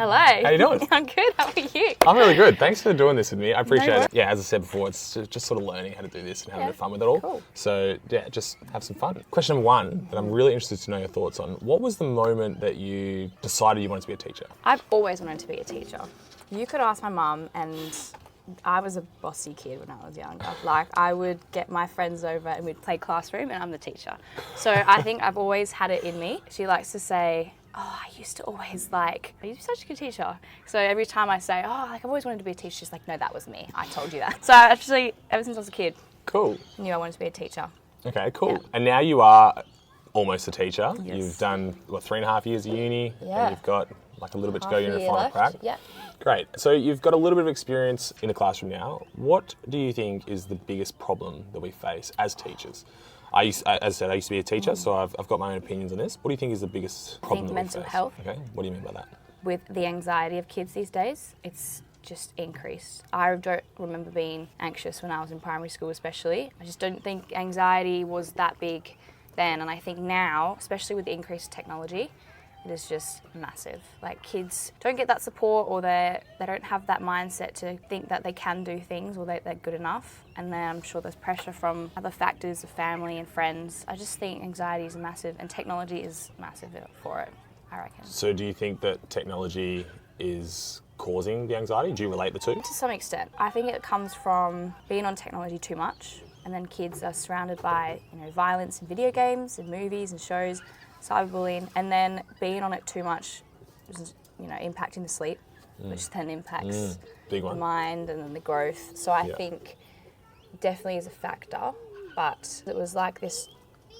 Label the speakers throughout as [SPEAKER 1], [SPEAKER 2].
[SPEAKER 1] Hello.
[SPEAKER 2] How you doing?
[SPEAKER 1] I'm good. How are you?
[SPEAKER 2] I'm really good. Thanks for doing this with me. I appreciate it. Yeah, as I said before, it's just sort of learning how to do this and having a bit of fun with it all.
[SPEAKER 1] Cool.
[SPEAKER 2] So yeah, just have some fun. Question number one that I'm really interested to know your thoughts on. What was the moment that you decided you wanted to be a teacher?
[SPEAKER 1] I've always wanted to be a teacher. You could ask my mum, and I was a bossy kid when I was younger. Like, I would get my friends over and we'd play classroom and I'm the teacher. So I think I've always had it in me. She likes to say, oh, I used to always you're such a good teacher. So every time I say, oh, I've always wanted to be a teacher, she's like, no, that was me. I told you that. So actually, ever since I was a kid,
[SPEAKER 2] Cool.
[SPEAKER 1] I knew I wanted to be a teacher.
[SPEAKER 2] Okay, cool.
[SPEAKER 1] Yeah.
[SPEAKER 2] And now you are almost a teacher.
[SPEAKER 1] Yes.
[SPEAKER 2] You've done, 3.5 years of uni?
[SPEAKER 1] Yeah.
[SPEAKER 2] And you've got like a little bit to
[SPEAKER 1] Half
[SPEAKER 2] go
[SPEAKER 1] a
[SPEAKER 2] in your
[SPEAKER 1] year
[SPEAKER 2] final
[SPEAKER 1] left.
[SPEAKER 2] crack.
[SPEAKER 1] Yeah.
[SPEAKER 2] Great. So you've got a little bit of experience in the classroom now. What do you think is the biggest problem that we face as teachers? As I said, I used to be a teacher, so I've got my own opinions on this. What do you think is the biggest problem that we
[SPEAKER 1] mental
[SPEAKER 2] face?
[SPEAKER 1] health.
[SPEAKER 2] Okay. What do you mean by that?
[SPEAKER 1] With the anxiety of kids these days, it's just increased. I don't remember being anxious when I was in primary school especially. I just don't think anxiety was that big then, and I think now, especially with the increased technology, it is just massive. Like, kids don't get that support, or they don't have that mindset to think that they can do things or they're good enough. And then I'm sure there's pressure from other factors of family and friends. I just think anxiety is massive, and technology is massive for it, I reckon.
[SPEAKER 2] So do you think that technology is causing the anxiety? Do you relate the two?
[SPEAKER 1] To some extent. I think it comes from being on technology too much, and then kids are surrounded by, violence in video games and movies and shows, cyberbullying, and then being on it too much is, impacting the sleep, which then impacts
[SPEAKER 2] Big
[SPEAKER 1] the
[SPEAKER 2] one.
[SPEAKER 1] mind and then the growth. So I think definitely is a factor, but it was like this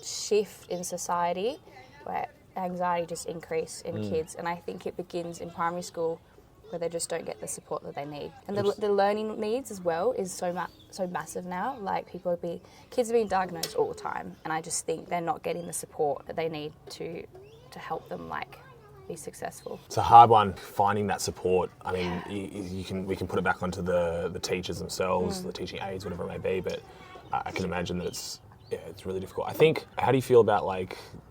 [SPEAKER 1] shift in society where anxiety just increased in kids, and I think it begins in primary school, where they just don't get the support that they need. And the learning needs as well is so massive now. Like, kids are being diagnosed all the time, and I just think they're not getting the support that they need to help them be successful.
[SPEAKER 2] It's a hard one, finding that support. I mean, we can put it back onto the teachers themselves, the teaching aides, whatever it may be, but I can imagine that it's really difficult. I think, how do you feel about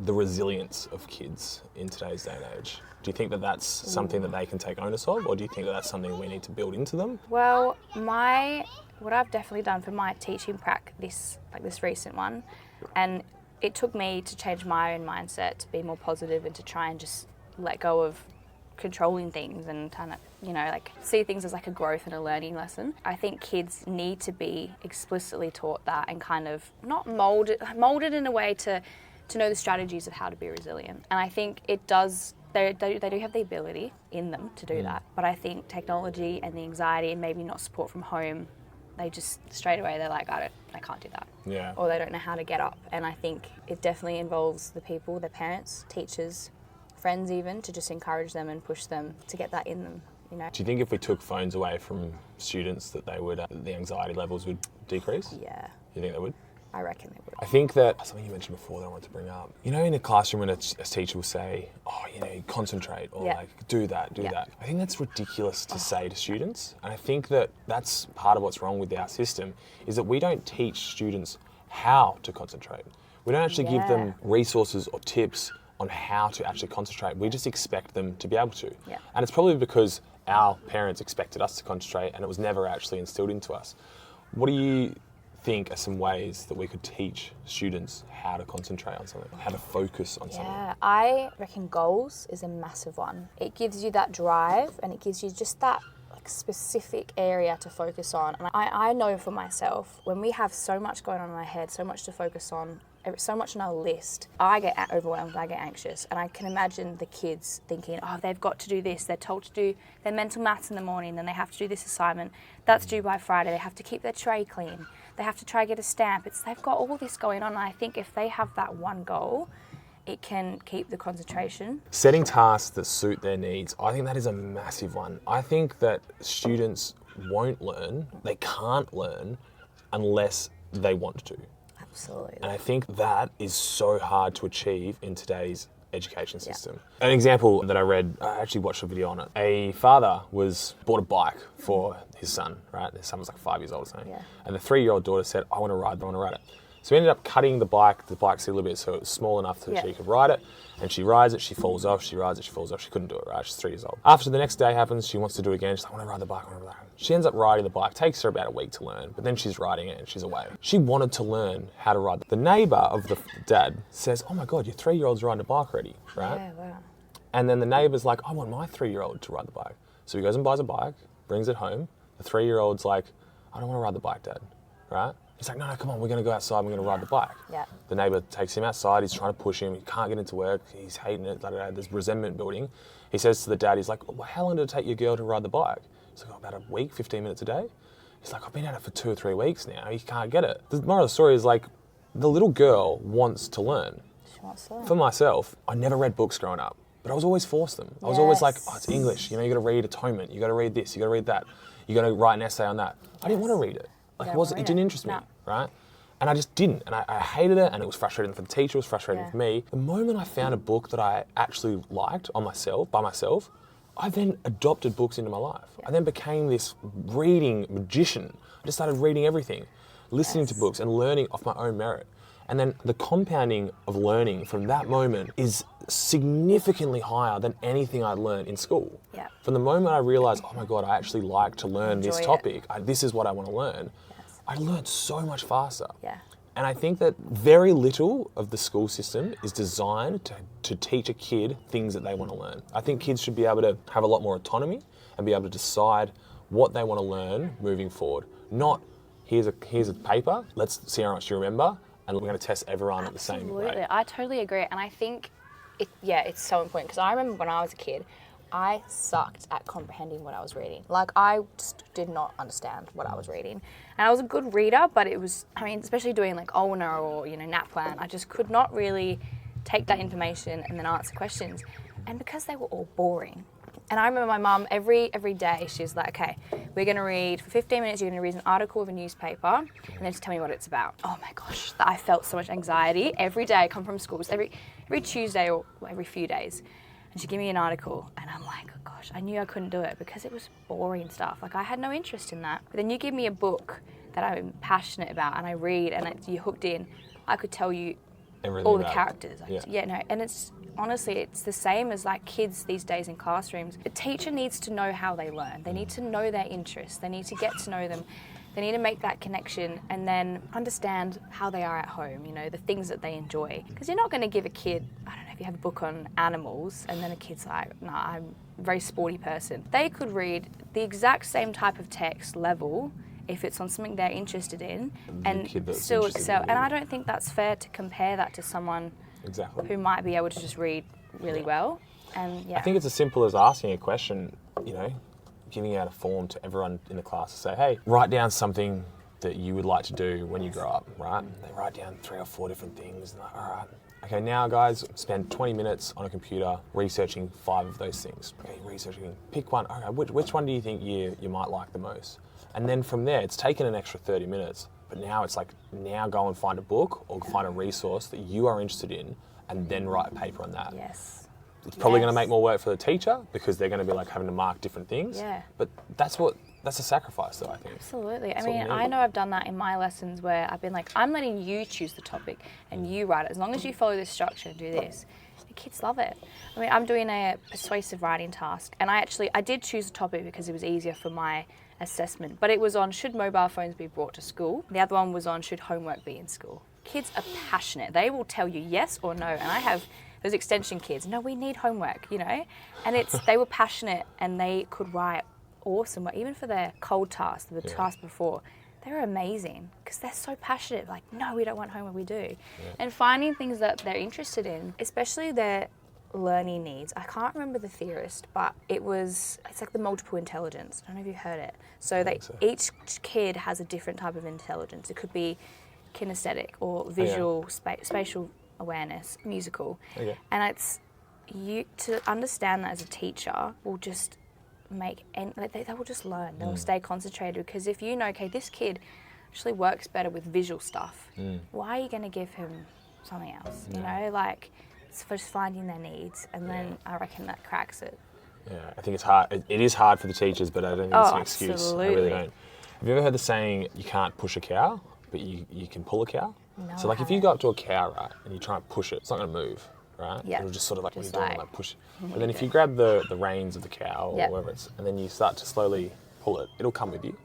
[SPEAKER 2] the resilience of kids in today's day and age? Do you think that that's something that they can take onus of, or do you think that that's something we need to build into them?
[SPEAKER 1] Well, what I've definitely done for my teaching prac, this recent one, and it took me to change my own mindset to be more positive and to try and just let go of controlling things and kind of, see things as a growth and a learning lesson. I think kids need to be explicitly taught that and kind of not molded in a way to know the strategies of how to be resilient. And I think it does. They do have the ability in them to do that, but I think technology and the anxiety and maybe not support from home, they just straight away they're like, I can't do that.
[SPEAKER 2] Yeah.
[SPEAKER 1] Or they don't know how to get up. And I think it definitely involves the people, their parents, teachers, friends even, to just encourage them and push them to get that in them. Do
[SPEAKER 2] you think if we took phones away from students that the anxiety levels would decrease?
[SPEAKER 1] Yeah,
[SPEAKER 2] You think they would?
[SPEAKER 1] I reckon they would.
[SPEAKER 2] I think that something you mentioned before that I wanted to bring up. In a classroom when a teacher will say, concentrate, or do that. I think that's ridiculous to say to students. And I think that that's part of what's wrong with our system, is that we don't teach students how to concentrate. We don't actually give them resources or tips on how to actually concentrate. We just expect them to be able to.
[SPEAKER 1] Yeah.
[SPEAKER 2] And it's probably because our parents expected us to concentrate and it was never actually instilled into us. What do you think are some ways that we could teach students how to concentrate on something, how to focus on something?
[SPEAKER 1] Yeah, I reckon goals is a massive one. It gives you that drive, and it gives you just that specific area to focus on. And I know for myself, when we have so much going on in our head, so much to focus on, so much on our list, I get overwhelmed, I get anxious, and I can imagine the kids thinking, they've got to do this, they're told to do their mental maths in the morning, then they have to do this assignment, that's due by Friday, they have to keep their tray clean, they have to try to get a stamp. They've got all this going on, and I think if they have that one goal, it can keep the concentration.
[SPEAKER 2] Setting tasks that suit their needs, I think that is a massive one. I think that students won't learn, they can't learn unless they want to.
[SPEAKER 1] Absolutely.
[SPEAKER 2] And I think that is so hard to achieve in today's education system. An example that I read, I actually watched a video on it. A father bought a bike for his son, right? His son was 5 years old or something.
[SPEAKER 1] Yeah.
[SPEAKER 2] And the 3-year-old daughter said, I want to ride it. So we ended up cutting the bike seat a little bit so it was small enough so she could ride it. And she rides it, she falls off, she rides it, she falls off. She couldn't do it, right? She's 3 years old. After the next day happens, she wants to do it again. She's like, I want to ride the bike, I want to ride it. She ends up riding the bike. Takes her about a week to learn, but then she's riding it and she's away. She wanted to learn how to ride. The neighbour of the dad says, oh my God, your 3-year-old's riding a bike already, right?
[SPEAKER 1] Yeah, wow.
[SPEAKER 2] And then the neighbour's like, I want my 3-year-old to ride the bike. So he goes and buys a bike, brings it home. The 3-year-old's like, I don't want to ride the bike, Dad, right? He's like, no, come on, we're going to go outside, we're going to ride the bike.
[SPEAKER 1] Yeah.
[SPEAKER 2] The neighbour takes him outside, he's trying to push him, he can't get into work, he's hating it, there's resentment building. He says to the dad, he's like, well, how long did it take your girl to ride the bike? He's like, about a week, 15 minutes a day. He's like, I've been at it for 2 or 3 weeks now, he can't get it. The moral of the story is like, the little girl wants to learn.
[SPEAKER 1] She wants to learn.
[SPEAKER 2] For myself, I never read books growing up, but I was always forced them. I was always like, oh, it's English, you know, you got to read Atonement, you got to read this, you got to read that, you got to write an essay on that. I didn't want to read it. Like, it didn't interest me, right? And I just didn't, and I hated it, and it was frustrating for the teacher, it was frustrating for me. The moment I found a book that I actually liked by myself, I then adopted books into my life. I then became this reading magician. I just started reading everything, listening to books and learning off my own merit. And then the compounding of learning from that moment is significantly higher than anything I'd learned in school.
[SPEAKER 1] Yeah.
[SPEAKER 2] From the moment I realised, oh my God, I actually like to learn this topic, this is what I want to learn, I learned so much faster.
[SPEAKER 1] Yeah.
[SPEAKER 2] And I think that very little of the school system is designed to teach a kid things that they want to learn. I think kids should be able to have a lot more autonomy and be able to decide what they want to learn moving forward. Not, here's a paper, let's see how much you remember, and we're going to test everyone at the same rate.
[SPEAKER 1] Absolutely, I totally agree. And I think, it's so important because I remember when I was a kid, I sucked at comprehending what I was reading. Like, I just did not understand what I was reading. And I was a good reader, but it was, especially doing like Olner or, NAPLAN, I just could not really take that information and then answer questions. And because they were all boring. And I remember my mum, every day, she's like, okay, we're going to read, for 15 minutes, you're going to read an article of a newspaper, and then just tell me what it's about. Oh my gosh, I felt so much anxiety. Every day I come from school, so every Tuesday or every few days, and she'd give me an article, and I'm like, oh gosh, I knew I couldn't do it because it was boring stuff. Like, I had no interest in that. But then you give me a book that I'm passionate about, and I read, and you're hooked in, I could tell you everything all the characters. And it's honestly, it's the same as like kids these days in classrooms. The teacher needs to know how they learn. They need to know their interests. They need to get to know them. They need to make that connection and then understand how they are at home, the things that they enjoy. Because you're not going to give a kid, I don't know, if you have a book on animals and then a kid's like, no, I'm a very sporty person. They could read the exact same type of text level if it's on something they're interested in and still excel. And I don't think that's fair to compare that to someone who might be able to just read really well. And
[SPEAKER 2] I think it's as simple as asking a question, giving out a form to everyone in the class to say, hey, write down something that you would like to do when you grow up, right? They write down 3 or 4 different things. And like, all right, okay, now guys, spend 20 minutes on a computer researching 5 of those things. Okay, researching, pick one. Okay, which one do you think you might like the most? And then from there, it's taken an extra 30 minutes, but now it's like, now go and find a book or find a resource that you are interested in and then write a paper on that.
[SPEAKER 1] Yes.
[SPEAKER 2] It's probably going to make more work for the teacher because they're going to be like having to mark different things.
[SPEAKER 1] Yeah.
[SPEAKER 2] But that's a sacrifice though, I think.
[SPEAKER 1] Absolutely. I know I've done that in my lessons where I've been like, I'm letting you choose the topic and you write it. As long as you follow this structure and do this, the kids love it. I'm doing a persuasive writing task and I did choose the topic because it was easier for my assessment, but it was on should mobile phones be brought to school. The other one was on should homework be in school. Kids are passionate. They will tell you yes or no. And I have those extension kids, no, we need homework, and they were passionate and they could write awesome, but even for their cold task, the task before, they were amazing because they're so passionate, like, no, we don't want homework, we do. And finding things that they're interested in, especially their learning needs. I can't remember the theorist, but it's like the multiple intelligence. I don't know if you've heard it. So each kid has a different type of intelligence. It could be kinesthetic or visual, spatial awareness, musical. Okay. And to understand that as a teacher will just they will just learn. They'll stay concentrated because if okay, this kid actually works better with visual stuff, why are you going to give him something else? It's just finding their needs, and then I reckon that cracks it.
[SPEAKER 2] Yeah, I think it's hard. It is hard for the teachers, but I don't think it's an excuse.
[SPEAKER 1] Absolutely.
[SPEAKER 2] I really don't. Have you ever heard the saying, you can't push a cow, but you can pull a cow?
[SPEAKER 1] No,
[SPEAKER 2] So like if you go up to a cow, right, and you try and push it, it's not going to move, right?
[SPEAKER 1] Yeah.
[SPEAKER 2] It'll just sort of like,
[SPEAKER 1] Just
[SPEAKER 2] what are you doing?
[SPEAKER 1] like-
[SPEAKER 2] Like push. But then if you grab the reins of the cow or
[SPEAKER 1] Yeah.
[SPEAKER 2] whatever it's, and then you start to slowly pull it, it'll come with you.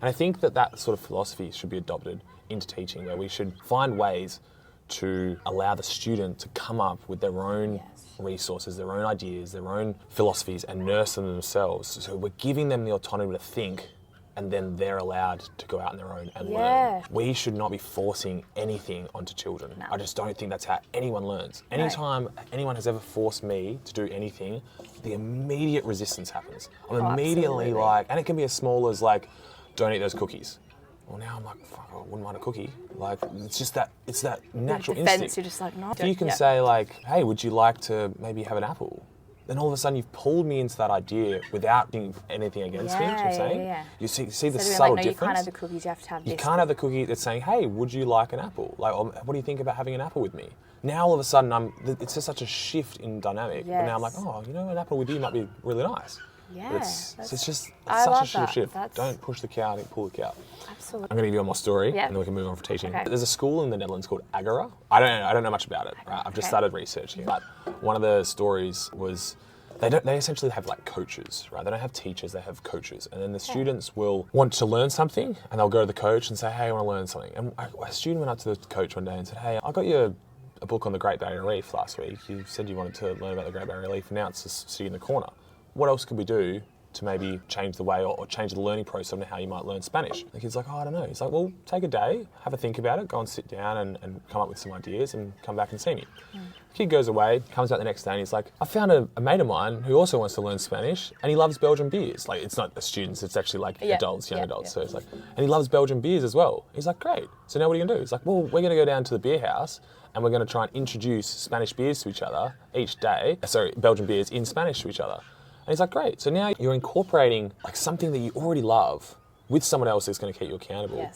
[SPEAKER 2] And I think that sort of philosophy should be adopted into teaching, where we should find ways to allow the student to come up with their own resources, their own ideas, their own philosophies, and nurse them themselves. So we're giving them the autonomy to think, and then they're allowed to go out on their own and learn. We should not be forcing anything onto children.
[SPEAKER 1] No.
[SPEAKER 2] I just don't think that's how anyone learns. Anytime anyone has ever forced me to do anything, the immediate resistance happens. I'm immediately
[SPEAKER 1] absolutely.
[SPEAKER 2] like, and it can be as small as like, don't eat those cookies. Well, now I'm like, fuck, I wouldn't mind a cookie. Like, it's just that, it's that natural
[SPEAKER 1] defense,
[SPEAKER 2] instinct.
[SPEAKER 1] you're just like, no.
[SPEAKER 2] If you can say like, hey, would you like to maybe have an apple? Then all of a sudden you've pulled me into that idea without doing anything against me, you know what I'm saying? You see the
[SPEAKER 1] Instead of being
[SPEAKER 2] subtle
[SPEAKER 1] like, no,
[SPEAKER 2] difference?
[SPEAKER 1] you can't have the cookies, you have to have this.
[SPEAKER 2] You can't have the cookie that's saying, hey, would you like an apple? Like, what do you think about having an apple with me? Now all of a sudden it's just such a shift in dynamic. But now I'm like, oh, you know, an apple with you might be really nice.
[SPEAKER 1] Yeah.
[SPEAKER 2] But it's just
[SPEAKER 1] I
[SPEAKER 2] such
[SPEAKER 1] love
[SPEAKER 2] a sort of
[SPEAKER 1] that.
[SPEAKER 2] shift.
[SPEAKER 1] That's-
[SPEAKER 2] Don't push the cow, pull the cow.
[SPEAKER 1] Absolutely.
[SPEAKER 2] I'm going to give you one more story,
[SPEAKER 1] Yeah.
[SPEAKER 2] and then we can move on for teaching.
[SPEAKER 1] Okay.
[SPEAKER 2] There's a school in the Netherlands called Agora. I don't know much about it. Right? I've just started researching, but one of the stories was they essentially have like coaches, right? They don't have teachers, they have coaches, and then the students will want to learn something, and they'll go to the coach and say, hey, I want to learn something. And a student went up to the coach one day and said, hey, I got you a book on the Great Barrier Reef last week. You said you wanted to learn about the Great Barrier Reef, and now it's just sitting in the corner. What else could we do to maybe change the way or change the learning process on how you might learn Spanish? The kid's like, oh, I don't know. He's like, well, take a day, have a think about it, go and sit down and come up with some ideas and come back and see me. The kid goes away, comes out the next day and he's like, I found a mate of mine who also wants to learn Spanish and he loves Belgian beers. Like, it's not students, it's actually like adults, young adults. So it's like, and he loves Belgian beers as well. He's like, great. So now what are you gonna do? He's like, well, we're gonna go down to the beer house and we're gonna try and introduce Spanish beers to each other each day. Belgian beers in Spanish to each other. And he's like, great. So now you're incorporating like something that you already love with someone else that's going to keep you accountable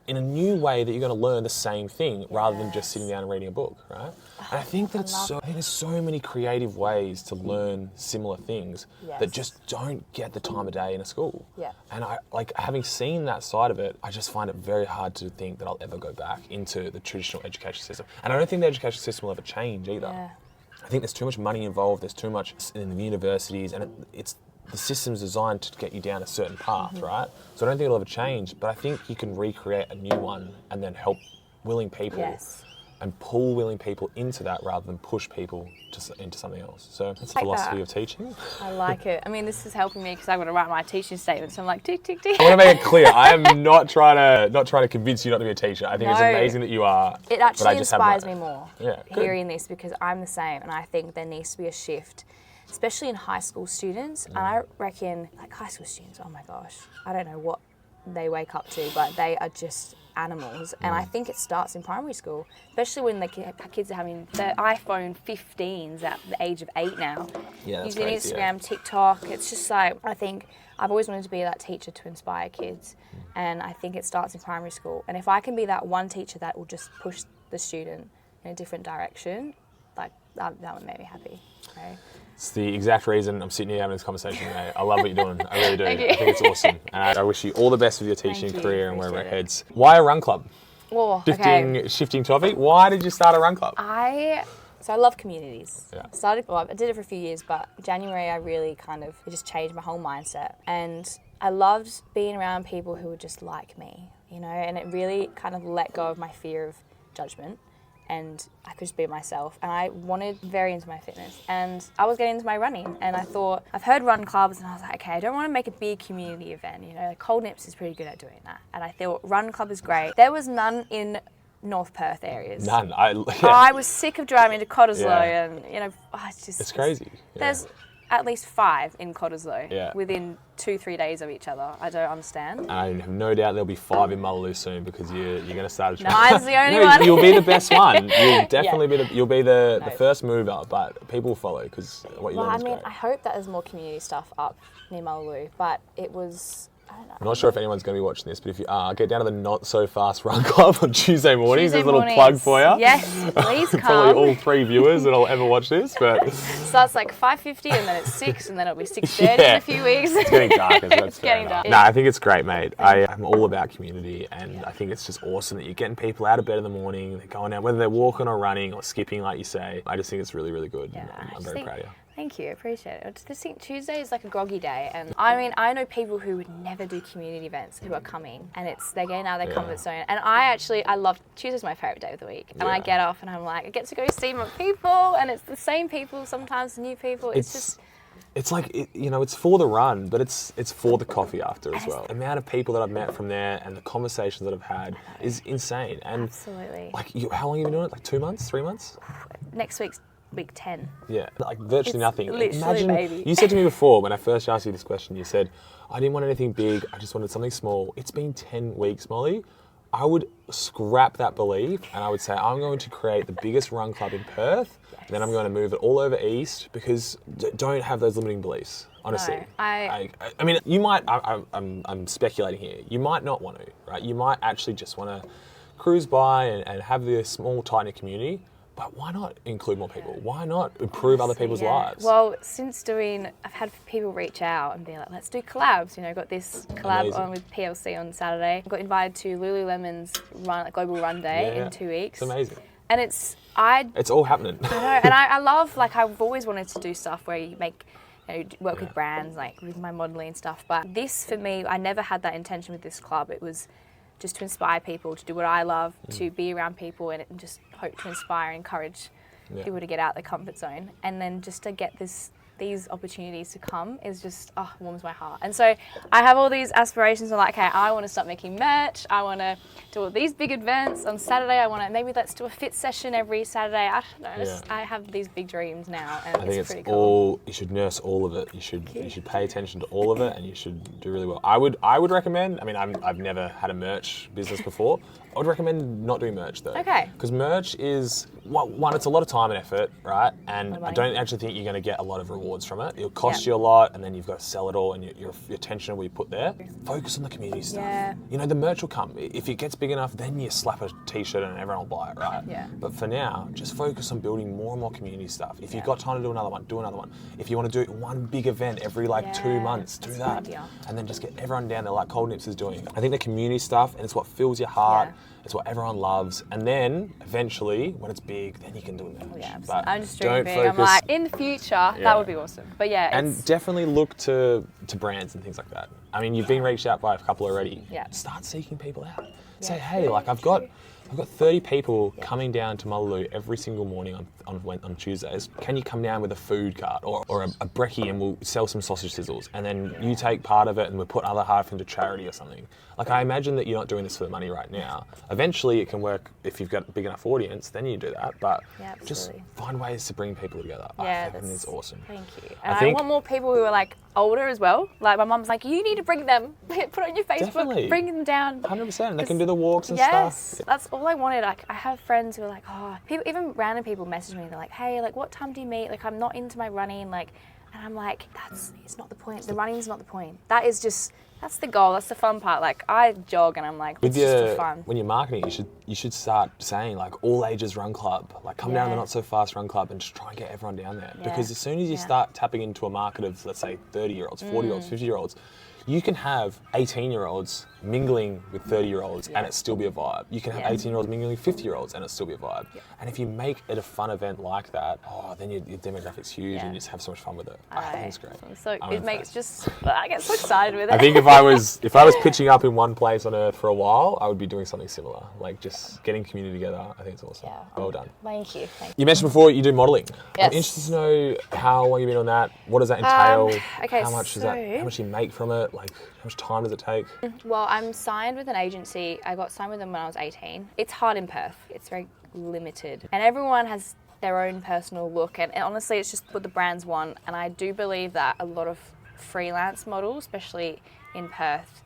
[SPEAKER 2] in a new way that you're going to learn the same thing rather than just sitting down and reading a book, right? And I think that I think there's so many creative ways to learn similar things that just don't get the time of day in a school. And I like having seen that side of it, I just find it very hard to think that I'll ever go back into the traditional education system. And I don't think the education system will ever change either. I think there's too much money involved, there's too much in the universities, and it's the system's designed to get you down a certain path, right? So I don't think it'll ever change, but I think you can recreate a new one and then help willing people and pull willing people into that rather than push people into something else. So that's the philosophy of teaching.
[SPEAKER 1] I like it. I mean, this is helping me because I've got to write my teaching statement, so I'm like, tick, tick, tick.
[SPEAKER 2] I want to make it clear, I am not trying to convince you not to be a teacher. I think it's amazing that you are.
[SPEAKER 1] It actually inspires me more hearing this because I'm the same, and I think there needs to be a shift, especially in high school students. And I reckon, like, high school students, oh my gosh, I don't know what they wake up to, but they are just animals. And I think it starts in primary school, especially when the kids are having the iPhone 15s at the age of 8 now, using Instagram, TikTok. It's just like, I think I've always wanted to be that teacher to inspire kids, and I think it starts in primary school. And if I can be that one teacher that will just push the student in a different direction, like that would make me happy. Okay?
[SPEAKER 2] It's the exact reason I'm sitting here having this conversation today. I love what you're doing. I really do. I think it's awesome. And I wish you all the best with your teaching career and wherever it heads. Why a run club?
[SPEAKER 1] Oh,
[SPEAKER 2] Shifting topic. Why did you start a run club?
[SPEAKER 1] I love communities. I did it for a few years, but January it just changed my whole mindset. And I loved being around people who were just like me, you know, and it really kind of let go of my fear of judgment. And I could just be myself, and I wanted very into my fitness, and I was getting into my running, and I thought, I've heard run clubs, and I was like, okay, I don't want to make a big community event, you know, like Cold Nips is pretty good at doing that, and I thought run club is great. There was none in North Perth areas.
[SPEAKER 2] None.
[SPEAKER 1] I was sick of driving to Cottesloe, and you know, it's
[SPEAKER 2] crazy.
[SPEAKER 1] There's at least 5 in Cottesloe within 2-3 days of each other. I don't understand.
[SPEAKER 2] I have no doubt there'll be 5 in Mullaloo soon because you're going to start a trend.
[SPEAKER 1] Mine's the only one.
[SPEAKER 2] You'll be the best one. You'll definitely be the first mover, but people will follow because what you're doing is great.
[SPEAKER 1] I hope that there's more community stuff up near Mullaloo, but it was
[SPEAKER 2] I'm not sure if anyone's going to be watching this, but if you are, get down to the Not So Fast Run Club on Tuesday mornings. There's a little plug for you.
[SPEAKER 1] Yes, please come.
[SPEAKER 2] Probably all 3 viewers that'll ever watch this, but
[SPEAKER 1] starts like 5:50 and then it's 6 and then it'll be 6:30 in a few weeks.
[SPEAKER 2] It's getting dark.
[SPEAKER 1] It's getting dark.
[SPEAKER 2] No, I think it's great, mate. I'm all about community, and I think it's just awesome that you're getting people out of bed in the morning, they're going out, whether they're walking or running or skipping, like you say. I just think it's really, really good.
[SPEAKER 1] Yeah,
[SPEAKER 2] I'm very proud of you.
[SPEAKER 1] Thank you, appreciate it. I just think Tuesday is like a groggy day, and I mean, I know people who would never do community events who are coming, and they're getting out of their comfort zone. And I love Tuesday's my favourite day of the week, and I get off and I'm like, I get to go see my people, and it's the same people, sometimes new people. It's like, it's for the run, but it's for the coffee after as well. The amount of people that I've met from there and the conversations that I've had is insane. And absolutely.
[SPEAKER 2] Like, how long have you been doing it? Like 2 months, 3 months?
[SPEAKER 1] Next week's week 10.
[SPEAKER 2] Yeah, like virtually nothing.
[SPEAKER 1] Literally, baby.
[SPEAKER 2] You said to me before when I first asked you this question, you said, I didn't want anything big, I just wanted something small. It's been 10 weeks, Molly. I would scrap that belief and I would say, I'm going to create the biggest run club in Perth. Yes. Then I'm going to move it all over east, because don't have those limiting beliefs. Honestly,
[SPEAKER 1] no,
[SPEAKER 2] I mean, you might. I'm speculating here. You might not want to, right? You might actually just want to cruise by and have this small, tight-knit community. But why not include more people? Why not improve other people's lives?
[SPEAKER 1] Well, I've had people reach out and be like, let's do collabs. Got this collab on with PLC on Saturday. Got invited to Lululemon's Global Run Day in 2 weeks.
[SPEAKER 2] It's amazing.
[SPEAKER 1] And it's
[SPEAKER 2] all happening.
[SPEAKER 1] I know, and I love, I've always wanted to do stuff where you make, work with brands, like with my modelling and stuff. But this, for me, I never had that intention with this club. It was just to inspire people to do what I love, to be around people, and just hope to inspire and encourage people to get out of their comfort zone. And then just to get these opportunities to come is just, warms my heart. And so I have all these aspirations of okay, I want to start making merch. I want to do all these big events on Saturday. Maybe let's do a fit session every Saturday. I don't know. I have these big dreams now, and I think it's pretty cool.
[SPEAKER 2] You should nurse all of it. You should pay attention to all of it, and you should do really well. I would recommend. I mean, I've never had a merch business before. I would recommend not doing merch though.
[SPEAKER 1] Okay.
[SPEAKER 2] Because merch is, one, it's a lot of time and effort, right? And I don't actually think you're going to get a lot of rewards from it. It'll cost you a lot, and then you've got to sell it all, and your attention will be put there. Focus on the community stuff.
[SPEAKER 1] Yeah.
[SPEAKER 2] The merch will come. If it gets big enough, then you slap a t-shirt and everyone will buy it, right?
[SPEAKER 1] Yeah.
[SPEAKER 2] But for now, just focus on building more and more community stuff. If you've got time to do another one, do another one. If you want to do one big event every 2 months, do that. And then just get everyone down there like Cold Nips is doing. I think the community stuff, and it's what fills your heart. It's what everyone loves, and then eventually, when it's big, then you can do merch.
[SPEAKER 1] Yeah,
[SPEAKER 2] but
[SPEAKER 1] I'm just dreaming. I'm like, in the future, that would be awesome. But
[SPEAKER 2] and definitely look to brands and things like that. I mean, you've been reached out by a couple already.
[SPEAKER 1] Yeah.
[SPEAKER 2] Start seeking people out. Say, hey, I've got 30 people coming down to Mullaloo every single morning on Tuesdays. Can you come down with a food cart or a brekkie, and we'll sell some sausage sizzles, and then you take part of it and we'll put other half into charity or something. I imagine that you're not doing this for the money right now. Eventually it can work if you've got a big enough audience, then you do that. But just find ways to bring people together. I think it's awesome.
[SPEAKER 1] Thank you. And I want more people who are older as well. My mum's like, you need to bring them. Put it on your Facebook.
[SPEAKER 2] Definitely.
[SPEAKER 1] Bring them down.
[SPEAKER 2] 100%. They can do the walks and stuff.
[SPEAKER 1] Yes, that's all I wanted. I have friends who are like, people, even random people message me. They're like, hey, what time do you meet? I'm not into my running. And I'm like, it's not the point. The running is not the point. That's the goal. That's the fun part. I jog and I'm like, it's just for fun.
[SPEAKER 2] When you're marketing, you should start saying all ages run club. Come down to the Not So Fast Run Club and just try and get everyone down there. Yeah. Because as soon as you start tapping into a market of, let's say, 30-year-olds, 40-year-olds, 50-year-olds, you can have 18-year-olds mingling with 30-year-olds and it still be a vibe. You can have 18-year-olds mingling with 50-year-olds and it still be a vibe. Yeah. And if you make it a fun event like that, then your demographic's huge and you just have so much fun with it. I think it's great.
[SPEAKER 1] So I get so excited with it.
[SPEAKER 2] I think if I was pitching up in one place on earth for a while, I would be doing something similar. Just getting community together. I think it's awesome. Yeah. Well done.
[SPEAKER 1] Thank you.
[SPEAKER 2] You mentioned before you do modelling.
[SPEAKER 1] Yes.
[SPEAKER 2] I'm interested to know how long you've been on that. What does that entail? How much how much do you make from it? How much time does it take?
[SPEAKER 1] Well, I'm signed with an agency. I got signed with them when I was 18. It's hard in Perth. It's very limited. And everyone has their own personal look. And honestly, it's just what the brands want. And I do believe that a lot of freelance models, especially in Perth,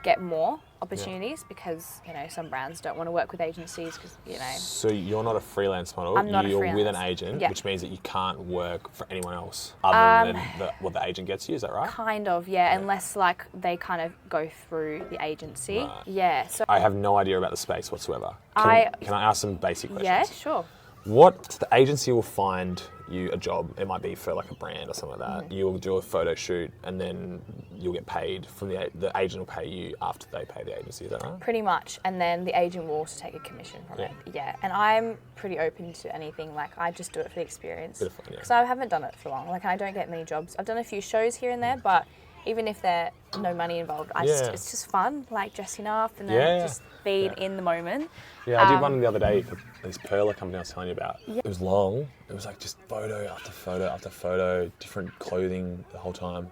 [SPEAKER 1] get more opportunities because, you know, some brands don't want to work with agencies because, you know.
[SPEAKER 2] So you're not a freelance model.
[SPEAKER 1] I'm not a
[SPEAKER 2] You're
[SPEAKER 1] freelance.
[SPEAKER 2] with an agent,
[SPEAKER 1] Yeah.
[SPEAKER 2] which means that you can't work for anyone else other than what the agent gets you. Is that right?
[SPEAKER 1] Kind of, yeah, unless like they kind of go through the agency.
[SPEAKER 2] Right.
[SPEAKER 1] Yeah. So
[SPEAKER 2] I have no idea about the space whatsoever. Can I ask some basic questions?
[SPEAKER 1] yeah, sure.
[SPEAKER 2] The agency will find you a job. It might be for like a brand or something like that. You'll do a photo shoot and then you'll get paid from the agent will pay you after they pay the agency. Is that right?
[SPEAKER 1] Pretty much, and then the agent will also take a commission from it. Yeah, and I'm pretty open to anything. Like I just do it for the experience.
[SPEAKER 2] Bit of fun, yeah.
[SPEAKER 1] Because I haven't done it for long. Like I don't get many jobs. I've done a few shows here and there, but even if there's no money involved, it's just fun. Like dressing up and then just being in the moment.
[SPEAKER 2] Yeah, I did one the other day for this Perla company I was telling you about. Yeah. It was long. It was like just photo after photo after photo, different clothing the whole time.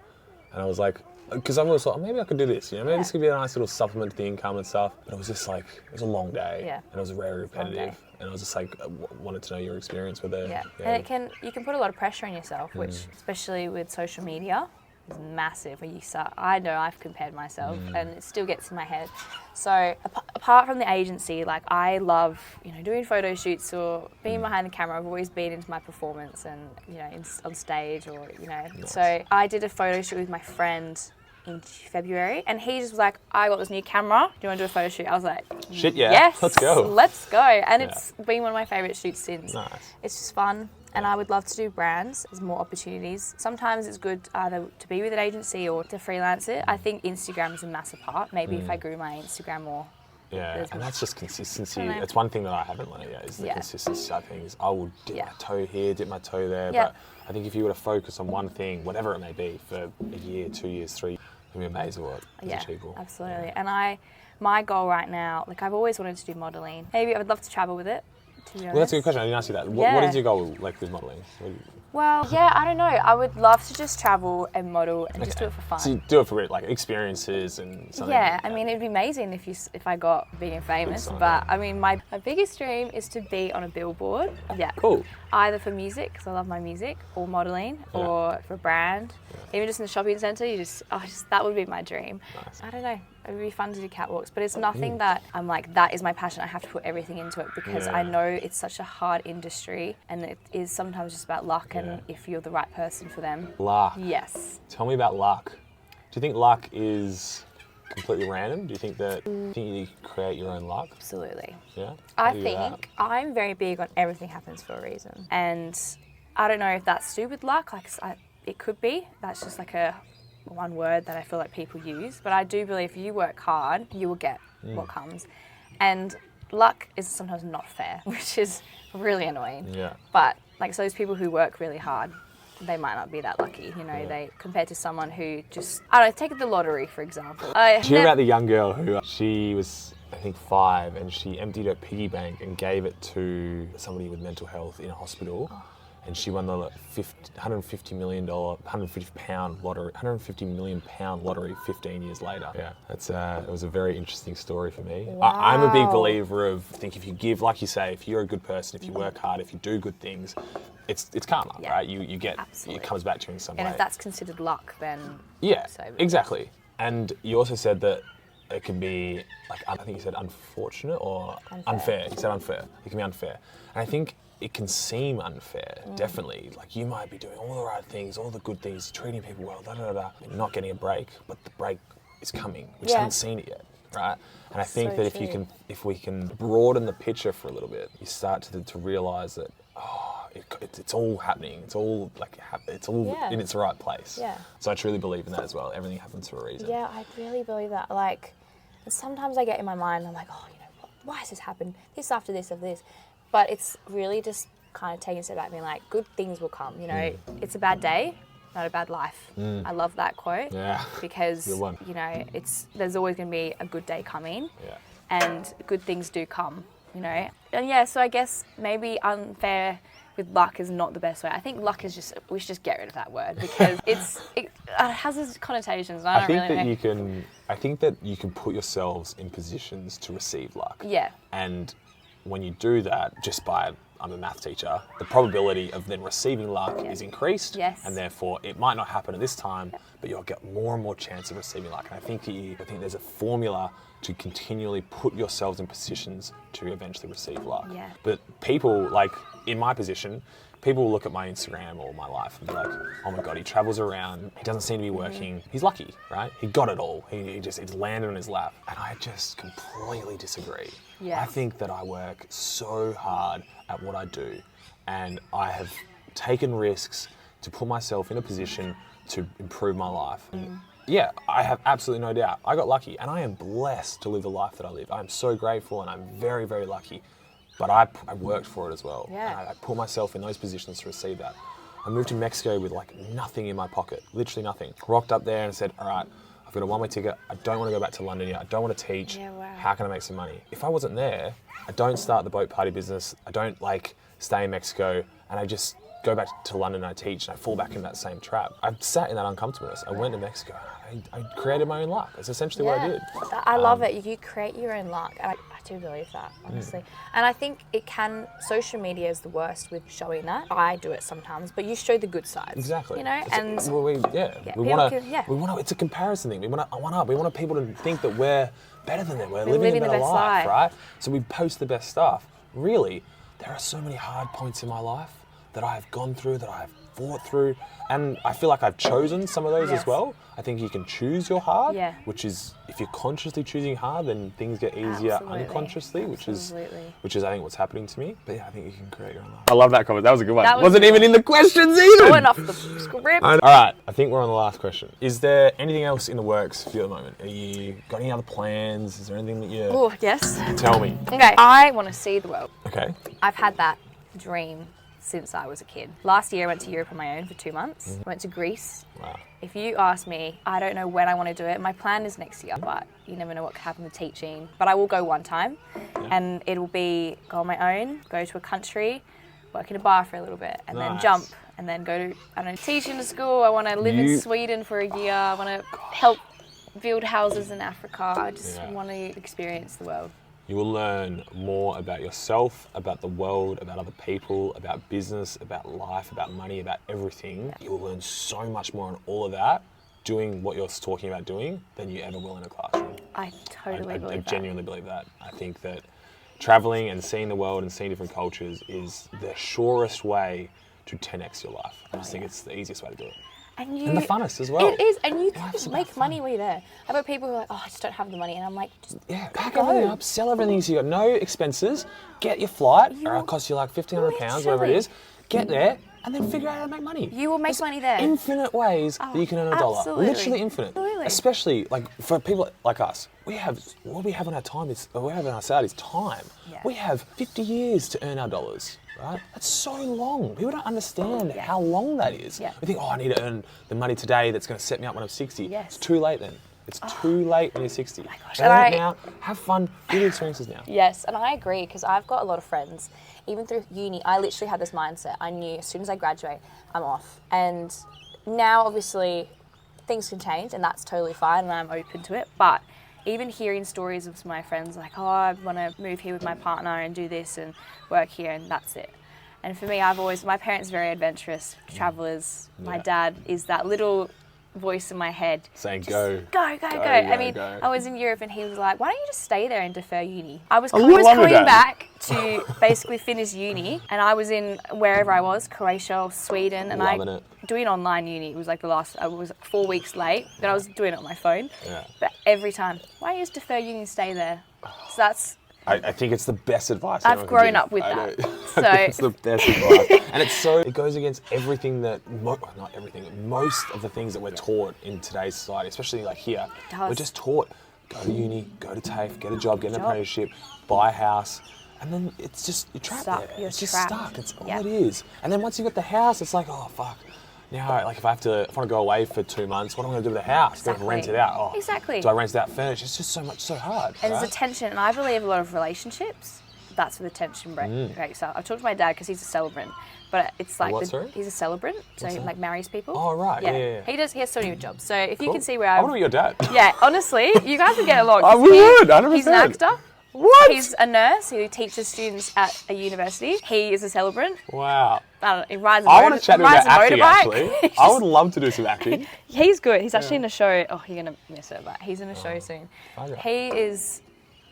[SPEAKER 2] And I was like, because I've always thought, maybe I could do this, you know, maybe this could be a nice little supplement to the income and stuff. But it was just like, it was a long day.
[SPEAKER 1] Yeah.
[SPEAKER 2] And it was very repetitive. And I was just like, wanted to know your experience with it.
[SPEAKER 1] Yeah. And you can put a lot of pressure on yourself, which, especially with social media, is massive. When you start, I know I've compared myself, and it still gets in my head. So apart from the agency, like I love, you know, doing photo shoots or being behind the camera. I've always been into my performance and, you know, on stage or, you know.
[SPEAKER 2] Nice.
[SPEAKER 1] So I did a photo shoot with my friend in February, and he just was like, I got this new camera, do you want to do a photo shoot? I was like,
[SPEAKER 2] shit, yeah,
[SPEAKER 1] yes,
[SPEAKER 2] let's go.
[SPEAKER 1] Let's go. And it's been one of my favourite shoots since.
[SPEAKER 2] Nice.
[SPEAKER 1] It's just fun. And I would love to do brands. There's more opportunities. Sometimes it's good either to be with an agency or to freelance it. I think Instagram is a massive part. Maybe if I grew my Instagram more.
[SPEAKER 2] Yeah, and that's just consistency. It's one thing that I haven't learned yet is the consistency side of things. I will dip my toe here, dip my toe there.
[SPEAKER 1] Yeah.
[SPEAKER 2] But I think if you were to focus on one thing, whatever it may be, for a year, 2 years, 3, you'll be amazed at what is achievable.
[SPEAKER 1] Absolutely. And my goal right now, like I've always wanted to do modelling. Maybe I would love to travel with it.
[SPEAKER 2] Well, that's a good question. I didn't ask you that. What is your goal like with modelling?
[SPEAKER 1] Well, yeah, I don't know. I would love to just travel and model and just do it for fun.
[SPEAKER 2] So you do it for like experiences and something.
[SPEAKER 1] Yeah, I mean, it'd be amazing if I got big and famous. But I mean, my biggest dream is to be on a billboard. Yeah.
[SPEAKER 2] Cool.
[SPEAKER 1] Either for music, because I love my music, or modelling, or for a brand. Even just in the shopping centre, that would be my dream.
[SPEAKER 2] Nice.
[SPEAKER 1] I don't know. It would be fun to do catwalks, but it's nothing that I'm like, that is my passion. I have to put everything into it because I know it's such a hard industry and it is sometimes just about luck and if you're the right person for them.
[SPEAKER 2] Luck.
[SPEAKER 1] Yes.
[SPEAKER 2] Tell me about luck. Do you think luck is completely random? Do you think you create your own luck?
[SPEAKER 1] Absolutely.
[SPEAKER 2] Yeah?
[SPEAKER 1] I think I'm very big on everything happens for a reason. And I don't know if that's to do with luck. Like it could be. That's just like one word that I feel like people use, but I do believe if you work hard, you will get what comes. And luck is sometimes not fair, which is really annoying. Yeah. But like, so those people who work really hard, they might not be that lucky, you know, they compared to someone who just, I don't know, take the lottery, for example. Do
[SPEAKER 2] you hear about the young girl who, she was, I think 5, and she emptied her piggy bank and gave it to somebody with mental health in a hospital? And she won the £150 million lottery 15 years later. Yeah, it was a very interesting story for me.
[SPEAKER 1] Wow.
[SPEAKER 2] I'm a big believer of, I think if you give, like you say, if you're a good person, if you work hard, if you do good things, it's karma, right? You get, it comes back to you in some way.
[SPEAKER 1] And if that's considered luck, then
[SPEAKER 2] exactly. And you also said that it can be, like, I think you said unfortunate or unfair. You said unfair. It can be unfair. And I think it can seem unfair, definitely. Like, you might be doing all the right things, all the good things, treating people well, and not getting a break, but the break is coming. We just haven't seen it yet, right? And I think that if we can broaden the picture for a little bit, you start to realise that, it's all happening. It's all in its right place. Yeah. So I truly believe in that as well. Everything happens for a reason.
[SPEAKER 1] Yeah, I really believe that. Like, sometimes I get in my mind, I'm like, why has this happened? This after this, after this. But it's really just kind of taking a step back and being like, good things will come, you know. It's a bad day, not a bad life. I love that quote. Yeah. Because, you know, there's always going to be a good day coming. Yeah. And good things do come, you know. And so I guess maybe unfair with luck is not the best way. I think luck is we should just get rid of that word because it has its connotations. I
[SPEAKER 2] think that you can put yourselves in positions to receive luck.
[SPEAKER 1] Yeah.
[SPEAKER 2] And when you do that, just by I'm a math teacher, the probability of then receiving luck is increased.
[SPEAKER 1] Yes.
[SPEAKER 2] And therefore, it might not happen at this time, but you'll get more and more chance of receiving luck. And I think there's a formula to continually put yourselves in positions to eventually receive luck.
[SPEAKER 1] Yeah.
[SPEAKER 2] But people, like in my position, people will look at my Instagram or my life and be like, oh my God, he travels around, he doesn't seem to be working. He's lucky, right? He got it all. It's landed on his lap. And I just completely disagree.
[SPEAKER 1] Yes.
[SPEAKER 2] I think that I work so hard at what I do, and I have taken risks to put myself in a position to improve my life. And yeah, I have absolutely no doubt. I got lucky, and I am blessed to live the life that I live. I'm so grateful, and I'm very, very lucky. But I worked for it as well.
[SPEAKER 1] Yeah.
[SPEAKER 2] And I put myself in those positions to receive that. I moved to Mexico with like nothing in my pocket, literally nothing. Rocked up there and said, all right, I've got a one-way ticket. I don't want to go back to London yet. I don't want to teach.
[SPEAKER 1] Yeah, wow.
[SPEAKER 2] How can I make some money? If I wasn't there, I don't start the boat party business. I don't like stay in Mexico, and I just go back to London and I teach, and I fall back in that same trap. I sat in that uncomfortableness. I went to Mexico. I created my own luck. That's essentially what I did.
[SPEAKER 1] I love it. You create your own luck. And I do believe that, honestly. And I think social media is the worst with showing that. I do it sometimes, but you show the good sides.
[SPEAKER 2] Exactly.
[SPEAKER 1] You know,
[SPEAKER 2] we want to. It's a comparison thing. We want to one up. We want people to think that we're better than them. We're living a better life, right? So we post the best stuff. Really, there are so many hard points in my life that I have gone through, that I have fought through, and I feel like I've chosen some of those as well. I think you can choose your hard, which is, if you're consciously choosing hard, then things get easier unconsciously, which is I think what's happening to me. But yeah, I think you can create your own life. I love that comment. That was a good one. Wasn't even in the questions either.
[SPEAKER 1] Going off the script.
[SPEAKER 2] All right, I think we're on the last question. Is there anything else in the works for you at the moment? Are you got any other plans? Is there anything that you?
[SPEAKER 1] Oh, yes.
[SPEAKER 2] Tell me.
[SPEAKER 1] Okay, I want to see the world.
[SPEAKER 2] Okay.
[SPEAKER 1] I've had that dream since I was a kid. Last year I went to Europe on my own for 2 months. Went to Greece.
[SPEAKER 2] Wow.
[SPEAKER 1] If you ask me, I don't know when I want to do it. My plan is next year, but you never know what could happen with teaching. But I will go one time, and it'll be go on my own, go to a country, work in a bar for a little bit, and then jump, and then go to, I don't know, teach in a school. I want to live in Sweden for a year. I want to help build houses in Africa. I just want to experience the world.
[SPEAKER 2] You will learn more about yourself, about the world, about other people, about business, about life, about money, about everything. You will learn so much more on all of that doing what you're talking about doing than you ever will in a classroom.
[SPEAKER 1] I totally believe that.
[SPEAKER 2] I genuinely believe that. I think that traveling and seeing the world and seeing different cultures is the surest way to 10x your life. I just think it's the easiest way to do it. And the funnest as well.
[SPEAKER 1] It is, and you can make money while you're there. I've got people who are like, oh, I just don't have the money, and I'm like, just
[SPEAKER 2] pack everything up, sell everything so you got no expenses, get your flight, or it costs you like £1,500, whatever it is, get there, and then figure out how to make money.
[SPEAKER 1] You will make money there.
[SPEAKER 2] Infinite ways that you can earn a dollar. Literally infinite.
[SPEAKER 1] Absolutely.
[SPEAKER 2] Especially like for people like us, what we have on our time is, what we have on our side is time.
[SPEAKER 1] Yeah.
[SPEAKER 2] We have 50 years to earn our dollars. Right? That's so long. People don't understand how long that is.
[SPEAKER 1] Yeah.
[SPEAKER 2] We think, I need to earn the money today that's going to set me up when I'm 60.
[SPEAKER 1] Yes.
[SPEAKER 2] It's too late then. It's too late when you're 60.
[SPEAKER 1] Oh my gosh.
[SPEAKER 2] Go out now, have fun, do the experiences now.
[SPEAKER 1] Yes, and I agree, because I've got a lot of friends, even through uni, I literally had this mindset. I knew as soon as I graduate, I'm off. And now, obviously, things can change, and that's totally fine, and I'm open to it. But even hearing stories of my friends like, oh, I want to move here with my partner and do this and work here, and that's it. And for me, my parents are very adventurous, travellers. My dad is that little voice in my head.
[SPEAKER 2] Saying
[SPEAKER 1] go. I mean, I was in Europe and he was like, why don't you just stay there and defer uni? I was coming back to basically finish uni, and I was in wherever I was, Croatia, Sweden, and doing online uni. It was like I was 4 weeks late, but I was doing it on my phone. Yeah. But every time, why don't you just defer uni and stay there? So that's...
[SPEAKER 2] I think it's the best advice.
[SPEAKER 1] I've grown up with that. So
[SPEAKER 2] it's the best advice. And it goes against everything that, not everything, most of the things that we're taught in today's society, especially like here. We're just taught, go to uni, go to TAFE, get a job, get an apprenticeship, buy a house. And then it's just, you're trapped there. It's just stuck. That's all it is. And then once you got the house, it's like, oh, fuck. Now, like if I want to go away for 2 months, what am I going to do with the house? Exactly. Do I rent it out? Oh,
[SPEAKER 1] exactly.
[SPEAKER 2] Do I rent it out furnished? It's just so hard.
[SPEAKER 1] And there's a tension, and I believe a lot of relationships, that's where the tension breaks up. I talked to my dad because he's a celebrant, but it's like he's a celebrant, so he like marries people.
[SPEAKER 2] Oh right, yeah.
[SPEAKER 1] He has so many jobs. So if you can see where
[SPEAKER 2] I want to be your dad.
[SPEAKER 1] Yeah, honestly, you guys would get along.
[SPEAKER 2] We would, 100%.
[SPEAKER 1] He's an actor.
[SPEAKER 2] What?
[SPEAKER 1] He's a nurse who teaches students at a university. He is a celebrant.
[SPEAKER 2] Wow.
[SPEAKER 1] I don't know, he rides a
[SPEAKER 2] I want to chat to him about acting,
[SPEAKER 1] motorbike.
[SPEAKER 2] actually. I would love to do some acting.
[SPEAKER 1] He's good. He's actually in a show. Oh, you're going to miss it, but he's in a show soon.
[SPEAKER 2] Okay.
[SPEAKER 1] He is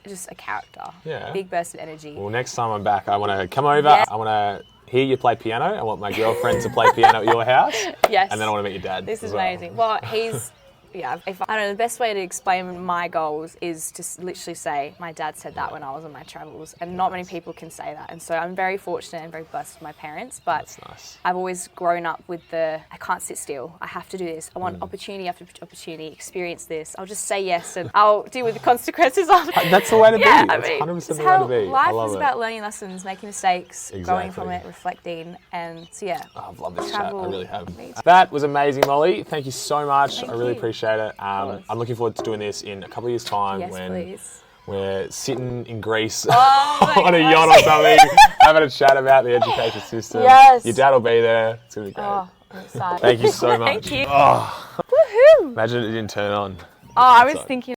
[SPEAKER 1] just a character.
[SPEAKER 2] Yeah.
[SPEAKER 1] Big burst of energy.
[SPEAKER 2] Well, next time I'm back, I want to come over.
[SPEAKER 1] Yes.
[SPEAKER 2] I want to hear you play piano. I want my girlfriend to play piano at your house.
[SPEAKER 1] Yes.
[SPEAKER 2] And then I want to meet your dad.
[SPEAKER 1] This is
[SPEAKER 2] as well.
[SPEAKER 1] amazing. Well, he's... Yeah, I don't know, the best way to explain my goals is to literally say, my dad said that when I was on my travels, and not many people can say that. And so I'm very fortunate and very blessed with my parents, but
[SPEAKER 2] That's nice.
[SPEAKER 1] I've always grown up with I can't sit still, I have to do this. I want opportunity after opportunity, experience this. I'll just say yes and I'll deal with the consequences after.
[SPEAKER 2] That's the way to be.
[SPEAKER 1] Yeah,
[SPEAKER 2] That's
[SPEAKER 1] I mean,
[SPEAKER 2] 100%
[SPEAKER 1] it's
[SPEAKER 2] the way
[SPEAKER 1] how
[SPEAKER 2] to be.
[SPEAKER 1] life
[SPEAKER 2] I love
[SPEAKER 1] is
[SPEAKER 2] it.
[SPEAKER 1] about learning lessons, making mistakes, growing from
[SPEAKER 2] Exactly.
[SPEAKER 1] it, reflecting, and so yeah.
[SPEAKER 2] Oh, I've loved this chat. I
[SPEAKER 1] Travel.
[SPEAKER 2] really have.
[SPEAKER 1] Me too.
[SPEAKER 2] That was amazing, Molly. Thank you so much.
[SPEAKER 1] Thank
[SPEAKER 2] I really
[SPEAKER 1] you.
[SPEAKER 2] appreciate it.
[SPEAKER 1] course.
[SPEAKER 2] I'm looking forward to doing this in a couple of years' time
[SPEAKER 1] Yes,
[SPEAKER 2] when
[SPEAKER 1] please.
[SPEAKER 2] we're sitting in Greece
[SPEAKER 1] Oh my
[SPEAKER 2] on a
[SPEAKER 1] gosh.
[SPEAKER 2] yacht or something, having a chat about the education system.
[SPEAKER 1] Yes.
[SPEAKER 2] Your dad will be there. It's going to be great.
[SPEAKER 1] Oh, I'm excited.
[SPEAKER 2] Thank you so much.
[SPEAKER 1] Thank you.
[SPEAKER 2] Oh,
[SPEAKER 1] Woohoo!
[SPEAKER 2] imagine it didn't turn on.
[SPEAKER 1] Oh, I was
[SPEAKER 2] So-
[SPEAKER 1] thinking